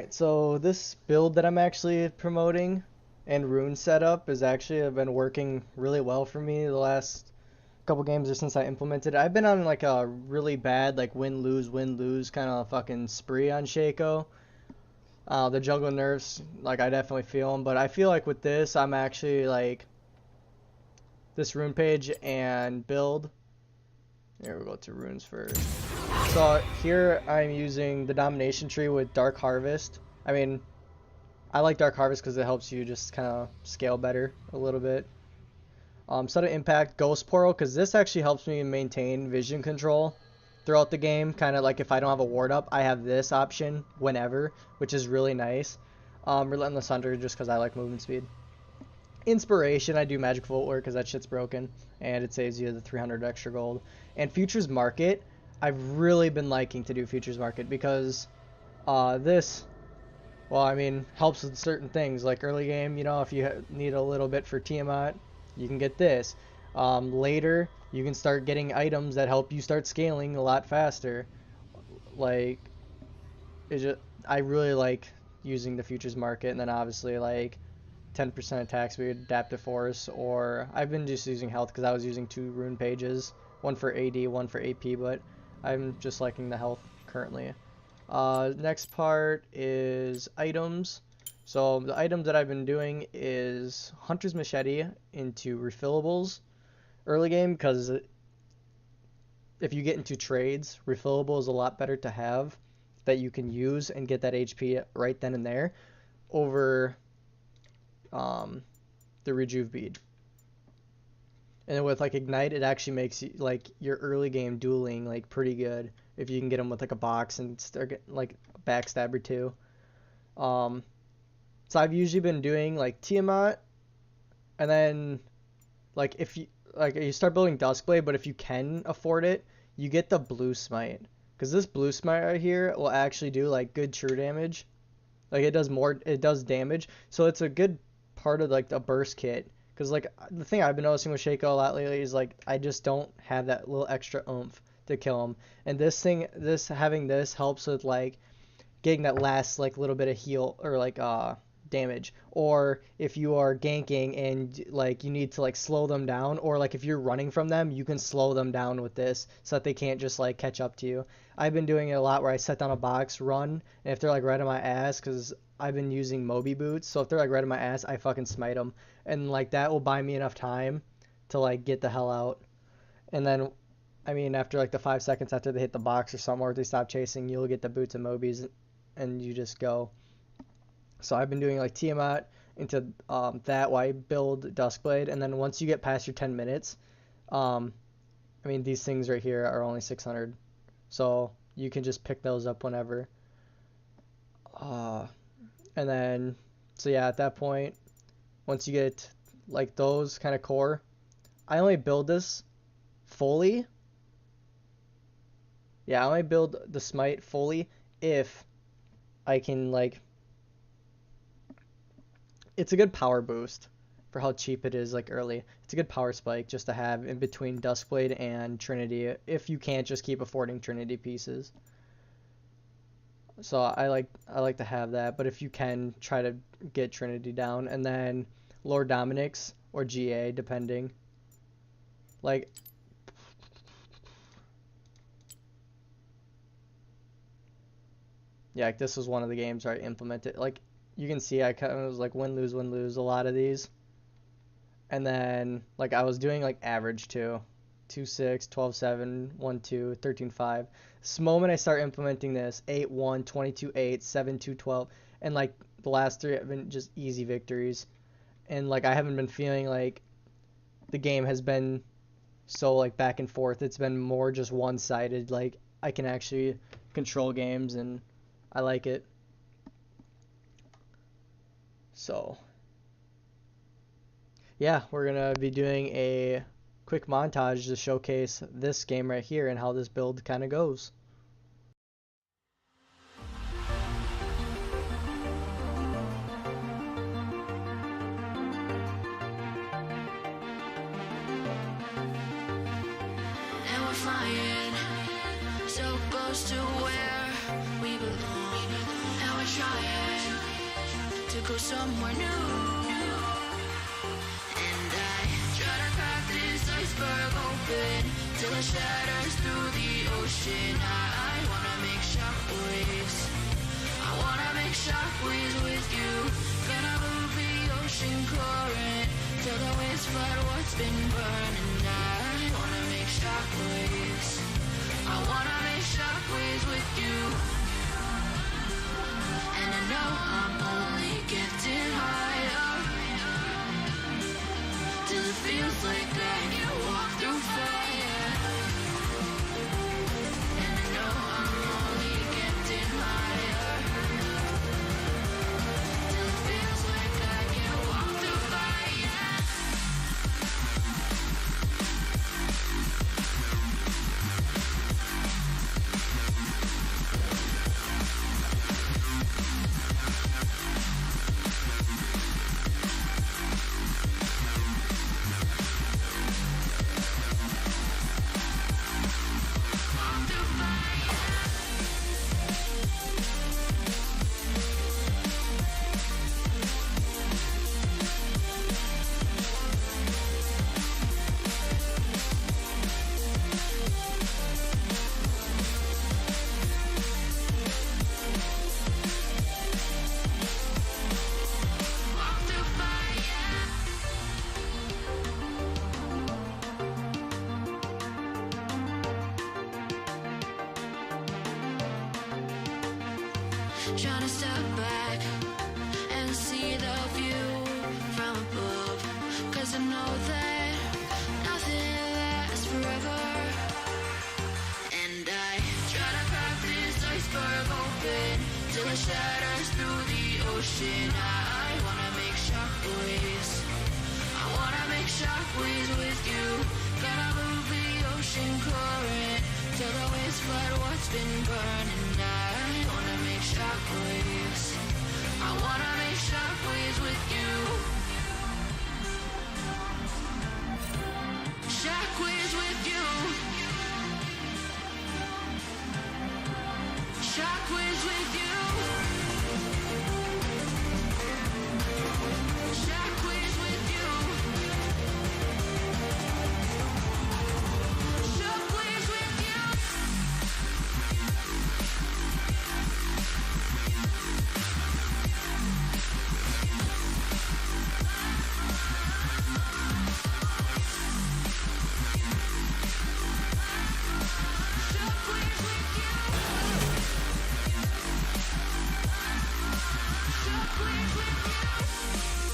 Alright, so this build that I'm actually promoting and rune setup is actually have been working really well for me the last couple games or since I implemented it. I've been on like a really bad like win lose kind of fucking spree on Shaco. The jungle nerfs, like I definitely feel them, but I feel like with this I'm actually like this rune page and build. Here we go to runes first. So here I'm using the domination tree with Dark Harvest. I mean, I like Dark Harvest because it helps you just kind of scale better a little bit. Sudden Impact, Ghost Portal, because this actually helps me maintain vision control throughout the game. Kind of like if I don't have a ward up, I have this option whenever, which is really nice. Relentless Hunter, just because I like movement speed. Inspiration, I do Magic Footwear because that shit's broken, and it saves you the 300 extra gold. And Futures Market, I've really been liking to do Futures Market because this, well, I mean, helps with certain things. Like early game, you know, if you need a little bit for Tiamat, you can get this. Later, you can start getting items that help you start scaling a lot faster. Like, I really like using the Futures Market, and then obviously, like, 10% attack speed, adaptive force, or I've been just using health because I was using 2 rune pages, one for AD, one for AP, but I'm just liking the health currently. Next part is items. So the items that I've been doing is Hunter's Machete into refillables early game because if you get into trades, refillable is a lot better to have that you can use and get that HP right then and there over the rejuve bead. And with like Ignite, it actually makes you, like your early game dueling like pretty good if you can get them with like a box and start getting like a backstab or two. So I've usually been doing like Tiamat, and then like if you start building Duskblade, but if you can afford it, you get the Blue Smite because this Blue Smite right here will actually do like good true damage. Like it does damage, so it's a good part of like the burst kit. Because like the thing I've been noticing with Shaco a lot lately is like I just don't have that little extra oomph to kill him, and having this helps with like getting that last like little bit of heal or like damage. Or if you are ganking and like you need to like slow them down, or like if you're running from them, you can slow them down with this so that they can't just like catch up to you. I've been doing it a lot where I set down a box, run, and if they're like right on my ass, because I've been using Moby boots, so if they're like right on my ass, I fucking smite them, and like that will buy me enough time to like get the hell out. And then, I mean, after like the 5 seconds after they hit the box or something, or they stop chasing, you'll get the boots and Mobies, and you just go. So I've been doing like Tiamat into that while I build Duskblade, and then once you get past your 10 minutes, I mean these things right here are only 600, so you can just pick those up whenever. And then, so yeah, at that point, once you get like those kind of core, I only build this fully. Yeah, I only build the Smite fully if I can like. It's a good power boost for how cheap it is like early. It's a good power spike just to have in between Duskblade and Trinity if you can't just keep affording Trinity pieces. So I like to have that, but if you can, try to get Trinity down, and then Lord Dominic's or GA depending. Like yeah, like this was one of the games where I implemented, like you can see I kind of was like win lose a lot of these. And then like I was doing like average too. 2-6, 12-7, 1-2, 13-5. This moment I start implementing this, 8-1, 22-8, 7-2, 12, and like the last 3 have been just easy victories. And like I haven't been feeling like the game has been so like back and forth. It's been more just one-sided. Like I can actually control games, and I like it. So yeah, we're gonna be doing a quick montage to showcase this game right here and how this build kind of goes. And we're flying so close to where we belong, and we're trying to go somewhere new. And I try to crack this iceberg open till it shatters through the ocean. I wanna make shockwaves. I wanna make shockwaves with you. Gonna move the ocean current till the waves flood what's been burning. I wanna make shockwaves. I wanna make shockwaves with you. And I know I'm only getting higher till it feels like I can walk through fire. And I know I'm only getting higher till it feels like I can walk through fire. Trying to step back and see the view from above, 'cause I know that nothing lasts forever. And I try to crack this iceberg open till it shatters through the ocean. I wanna make shockwaves. I wanna make shockwaves with you. Gonna move the ocean current till the waves flood what's been burning. I wanna make shockwaves. I wanna make shockwaves with you. Shockwaves with you. Shockwaves with you. Shockwaves with you. Shockwaves with you. Shockwaves with you.